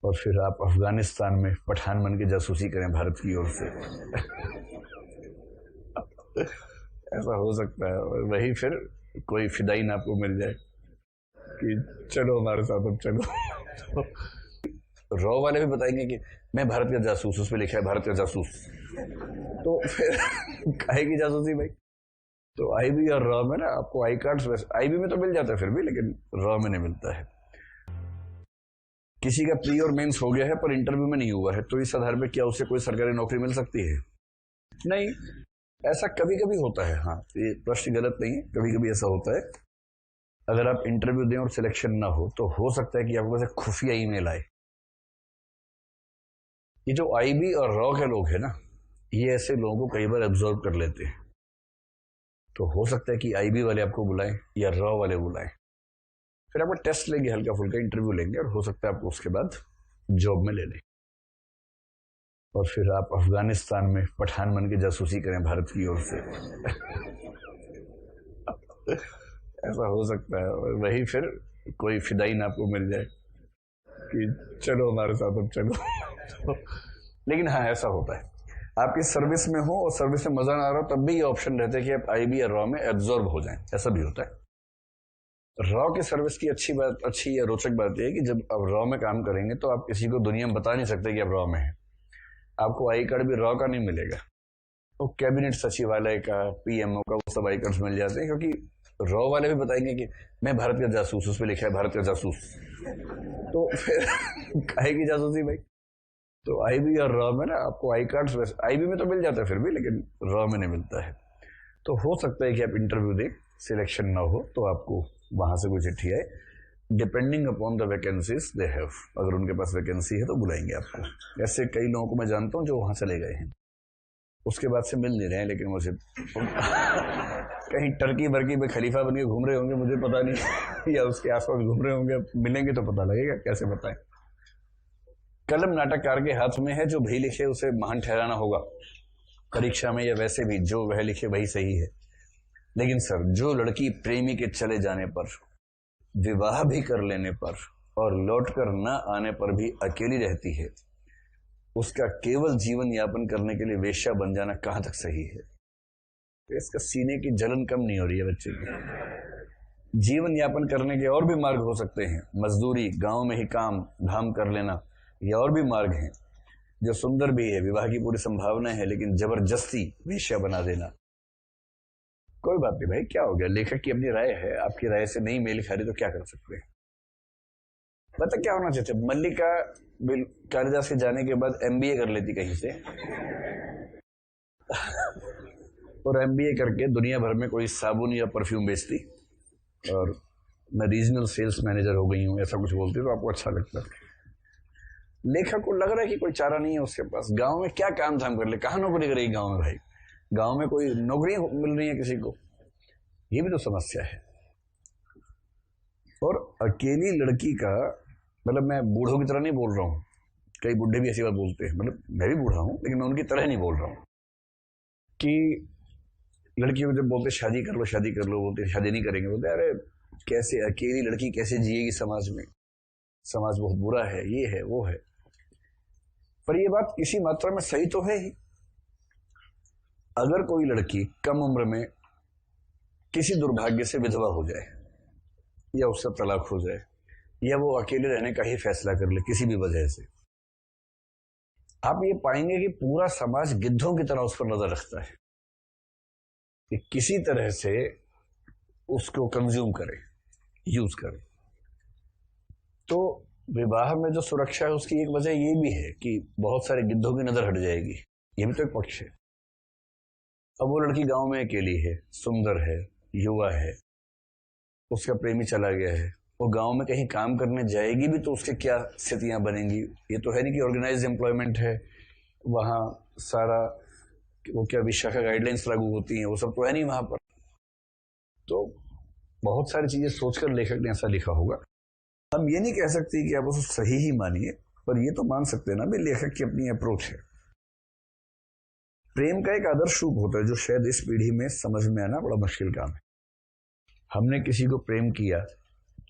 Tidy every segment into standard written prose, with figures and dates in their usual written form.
और फिर आप अफगानिस्तान में पठान बन के जासूसी करें भारत की ओर से। ऐसा हो सकता है। और वही फिर कोई फिदाइन आपको मिल जाए कि चलो हमारे साथ, अब चलो। रॉ वाले भी बताएंगे कि मैं भारत का जासूस, उस पर लिखा है भारत का जासूस, तो फिर काहे की जासूसी भाई। तो आईबी और रॉ में ना आपको आई कार्ड्स, आईबी में तो मिल जाता है फिर भी, लेकिन रॉ में नहीं मिलता है। किसी का प्री और मेंस हो गया है पर इंटरव्यू में नहीं हुआ है, तो इस आधार पर क्या उसे कोई सरकारी नौकरी मिल सकती है? नहीं, ऐसा कभी कभी होता है। हाँ, ये प्रश्न गलत नहीं है, कभी कभी ऐसा होता है। अगर आप इंटरव्यू दें और सिलेक्शन ना हो तो हो सकता है कि आपके पास खुफिया ईमेल आए। ये जो आईबी और रॉ के लोग हैं ना, ये ऐसे लोगों को कई बार एब्जॉर्व कर लेते हैं। तो हो सकता है कि आईबी वाले आपको बुलाएं या रॉ वाले बुलाएं, फिर आपका टेस्ट लेंगे, हल्का फुल्का इंटरव्यू लेंगे, और हो सकता है आपको उसके बाद जॉब में ले लें। और फिर आप अफगानिस्तान में पठान बन के जासूसी करें भारत की ओर से। ऐसा हो सकता है। और वही फिर कोई फिदाइन आपको मिल जाए कि चलो हमारे साथ, अब चलो। लेकिन हाँ, ऐसा होता है। आपकी सर्विस में हो और सर्विस में मजा ना आ रहा हो, तब भी ये ऑप्शन रहता है कि आप आईबी या रॉ में एब्जॉर्ब हो जाएं। ऐसा भी होता है। रॉ की सर्विस की अच्छी या रोचक बात यह है कि जब आप रॉ में काम करेंगे तो आप किसी को दुनिया में बता नहीं सकते कि आप रॉ में हैं। आपको आई कार्ड भी रॉ का नहीं मिलेगा, तो कैबिनेट सचिवालय का, पीएमओ का, वो सब आई कार्ड मिल जाते हैं, क्योंकि रॉ वाले भी बताएंगे कि मैं भारत का जासूस, उस पर लिखा है भारत का जासूस, तो फिर काहे की जासूसी भाई। तो आईबी और रॉ में ना आपको आई कार्ड्स, आईबी में तो मिल जाता है फिर भी, लेकिन रॉ में नहीं मिलता है। तो हो सकता है कि आप इंटरव्यू दें, सिलेक्शन ना हो तो आपको वहां से कोई चिट्ठी आए, depending upon the vacancies they have. अगर उनके पास वैकेंसी है तो बुलाएंगे आपको। ऐसे कई लोगों को मैं जानता हूँ जो वहां चले गए हैं, उसके बाद से मिल नहीं रहे हैं, लेकिन मुझे कहीं टर्की बर्की में खलीफा बन के घूम रहे होंगे, मुझे पता नहीं, या उसके आसपास घूम रहे होंगे। मिलेंगे तो पता लगेगा, कैसे बताएं। कलम नाटककार के हाथ में है, जो भी लिखे उसे महान ठहराना होगा। परीक्षा में या वैसे भी जो वह लिखे वही सही है। लेकिन सर, जो लड़की प्रेमी के चले जाने पर, विवाह भी कर लेने पर और लौट कर न आने पर भी अकेली रहती है, उसका केवल जीवन यापन करने के लिए वेश्या बन जाना कहां तक सही है? तो इसका सीने की जलन कम नहीं हो रही है बच्चे की। जीवन यापन करने के और भी मार्ग हो सकते हैं। मजदूरी, गांव में ही काम धाम कर लेना, ये और भी मार्ग हैं जो सुंदर भी है, विवाह की पूरी संभावना है, लेकिन जबरदस्ती वेश्या बना देना। कोई बात नहीं भाई, क्या हो गया, लेखक की अपनी राय है, आपकी राय से नहीं मेल खा रही तो क्या कर सकते हैं। पता क्या होना चाहिए, मल्लिका कालिदास के जाने के बाद एमबीए कर लेती कहीं से, और एमबीए करके दुनिया भर में कोई साबुन या परफ्यूम बेचती, और मैं रीजनल सेल्स मैनेजर हो गई हूँ, ऐसा कुछ बोलती तो आपको अच्छा लगता। लेखक को लग रहा है कि कोई चारा नहीं है उसके पास, गांव में क्या काम धाम कर ले, कहाँ नौकरी करेगी गांव में भाई, गांव में कोई नौकरी मिल रही है किसी को, ये भी तो समस्या है। और अकेली लड़की का मतलब, मैं बूढ़ों की तरह नहीं बोल रहा हूँ, कई बुढ़े भी ऐसी बात बोलते हैं, मतलब मैं भी बूढ़ा हूँ, लेकिन मैं उनकी तरह नहीं बोल रहा हूँ कि लड़कियों को जब बोलते शादी कर लो शादी कर लो, बोलते शादी नहीं करेंगे, बोलते अरे कैसे अकेली लड़की कैसे जिएगी समाज में, समाज बहुत बुरा है, ये है वो है। पर ये बात किसी मात्रा में सही तो है ही। अगर कोई लड़की कम उम्र में किसी दुर्भाग्य से विधवा हो जाए, या उसका तलाक हो जाए, या वो अकेले रहने का ही फैसला कर ले किसी भी वजह से, आप ये पाएंगे कि पूरा समाज गिद्धों की तरह उस पर नजर रखता है कि किसी तरह से उसको कंज्यूम करे, यूज करे। तो विवाह में जो सुरक्षा है उसकी एक वजह ये भी है कि बहुत सारे गिद्धों की नजर हट जाएगी, ये भी तो एक पक्ष है। अब वो लड़की गांव में अकेली है, सुंदर है, युवा है, उसका प्रेमी चला गया है, वो गांव में कहीं काम करने जाएगी भी तो उसके क्या स्थितियां बनेंगी। ये तो है नहीं कि ऑर्गेनाइज एम्प्लॉयमेंट है, वहां सारा वो क्या विशाखा गाइडलाइंस लागू होती हैं, वो सब तो है नहीं वहां पर। तो बहुत सारी चीजें सोचकर लेखक ने ऐसा लिखा होगा। हम ये नहीं कह सकते कि आप उसको सही ही मानिए, पर ये तो मान सकते हैं ना भी लेखक की अपनी अप्रोच है। प्रेम का एक आदर्श रूप होता है जो शायद इस पीढ़ी में समझ में आना बड़ा मुश्किल काम है। हमने किसी को प्रेम किया,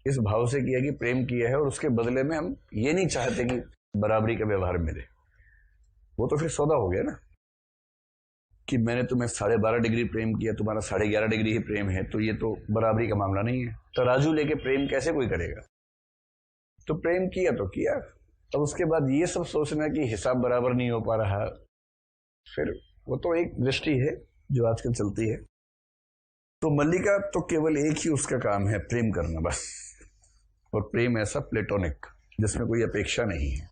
इस भाव से किया कि प्रेम किया है, और उसके बदले में हम ये नहीं चाहते कि बराबरी का व्यवहार मिले, वो तो फिर सौदा हो गया ना, कि मैंने तुम्हें 12.5 डिग्री प्रेम किया, तुम्हारा 11.5 डिग्री ही प्रेम है, तो ये तो बराबरी का मामला नहीं है। तराजू लेके प्रेम कैसे कोई करेगा? तो प्रेम किया तो किया, अब उसके बाद ये सब सोचना कि हिसाब बराबर नहीं हो पा रहा, फिर वो तो एक दृष्टि है जो आजकल चलती है। तो मल्लिका तो केवल एक ही उसका काम है, प्रेम करना बस, और प्रेम ऐसा प्लेटोनिक जिसमें कोई अपेक्षा नहीं है।